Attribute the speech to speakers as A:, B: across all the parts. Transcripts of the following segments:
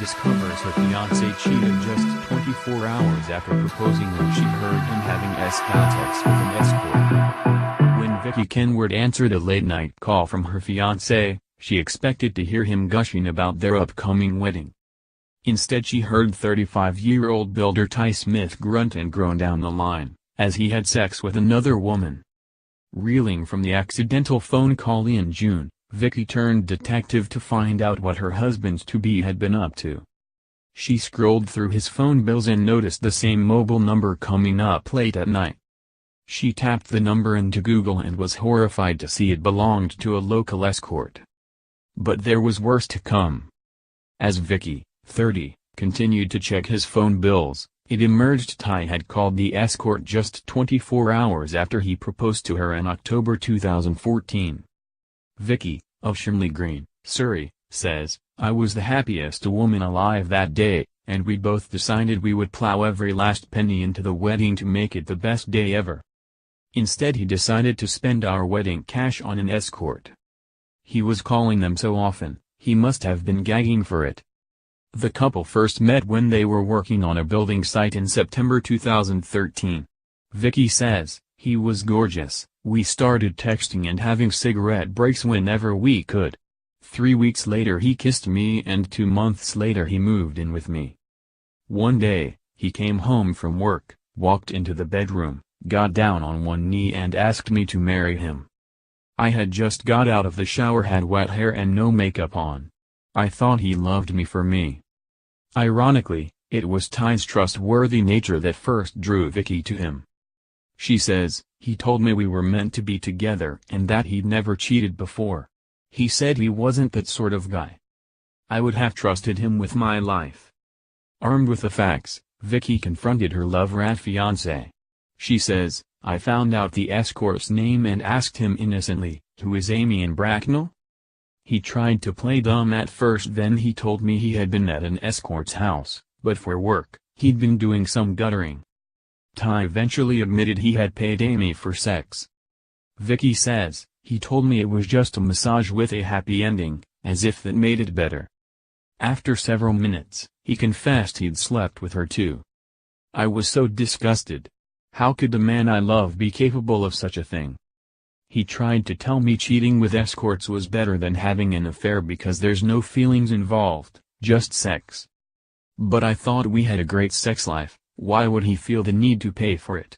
A: discovers her fiancé cheated just 24 hours after proposing when she heard him having s.ex with an escort. When Vikkie Kenward answered a late-night call from her fiancé, she expected to hear him gushing about their upcoming wedding. Instead she heard 35-year-old builder Ty Smith grunt and groan down the line, as he had sex with another woman. Reeling from the accidental phone call in June, Vikkie turned detective to find out what her husband-to-be had been up to. She scrolled through his phone bills and noticed the same mobile number coming up late at night. She tapped the number into Google and was horrified to see it belonged to a local escort. But there was worse to come. As Vikkie, 30, continued to check his phone bills, it emerged Ty had called the escort just 24 hours after he proposed to her in October 2014. Vikkie, of Shimley Green, Surrey, says, "I was the happiest woman alive that day, and we both decided we would plow every last penny into the wedding to make it the best day ever. Instead he decided to spend our wedding cash on an escort. He was calling them so often, he must have been gagging for it." The couple first met when they were working on a building site in September 2013. Vikkie says, "He was gorgeous, we started texting and having cigarette breaks whenever we could. 3 weeks later he kissed me and 2 months later he moved in with me. One day, he came home from work, walked into the bedroom, got down on one knee and asked me to marry him. I had just got out of the shower, had wet hair and no makeup on. I thought he loved me for me." Ironically, it was Ty's trustworthy nature that first drew Vikkie to him. She says, "He told me we were meant to be together and that he'd never cheated before. He said he wasn't that sort of guy. I would have trusted him with my life." Armed with the facts, Vikkie confronted her love-rat fiancé. She says, "I found out the escort's name and asked him innocently, 'Who is Amy in Bracknell?' He tried to play dumb at first, then he told me he had been at an escort's house, but for work, he'd been doing some guttering. Ty eventually admitted he had paid Amy for sex. Vikkie says, "He told me it was just a massage with a happy ending, as if that made it better. After several minutes, he confessed he'd slept with her too. I was so disgusted. How could the man I love be capable of such a thing? He tried to tell me cheating with escorts was better than having an affair because there's no feelings involved, just sex. But I thought we had a great sex life, why would he feel the need to pay for it?"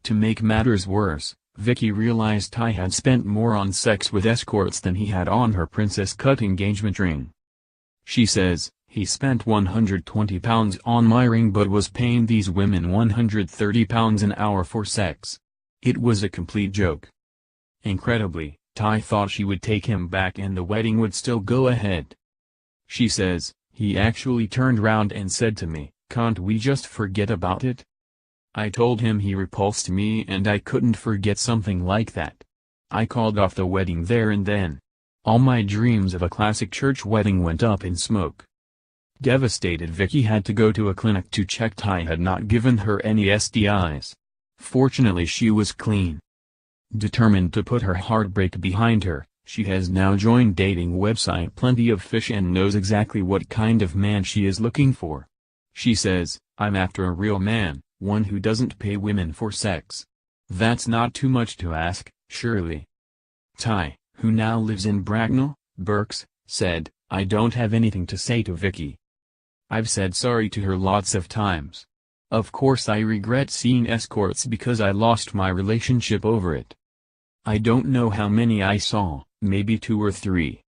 A: To make matters worse, Vikkie realized Ty had spent more on sex with escorts than he had on her princess-cut engagement ring. She says, "He spent £120 on my ring but was paying these women £130 an hour for sex. It was a complete joke." Incredibly, Ty thought she would take him back and the wedding would still go ahead. She says, "He actually turned round and said to me, 'Can't we just forget about it?' I told him he repulsed me and I couldn't forget something like that. I called off the wedding there and then. All my dreams of a classic church wedding went up in smoke." Devastated, Vikkie had to go to a clinic to check Ty had not given her any STIs. Fortunately she was clean. Determined to put her heartbreak behind her, she has now joined dating website Plenty of Fish and knows exactly what kind of man she is looking for. She says, "I'm after a real man, one who doesn't pay women for sex. That's not too much to ask, surely." Ty, who now lives in Bracknell, Berks, said, "I don't have anything to say to Vikkie. I've said sorry to her lots of times. Of course I regret seeing escorts because I lost my relationship over it. I don't know how many I saw, maybe 2 or 3.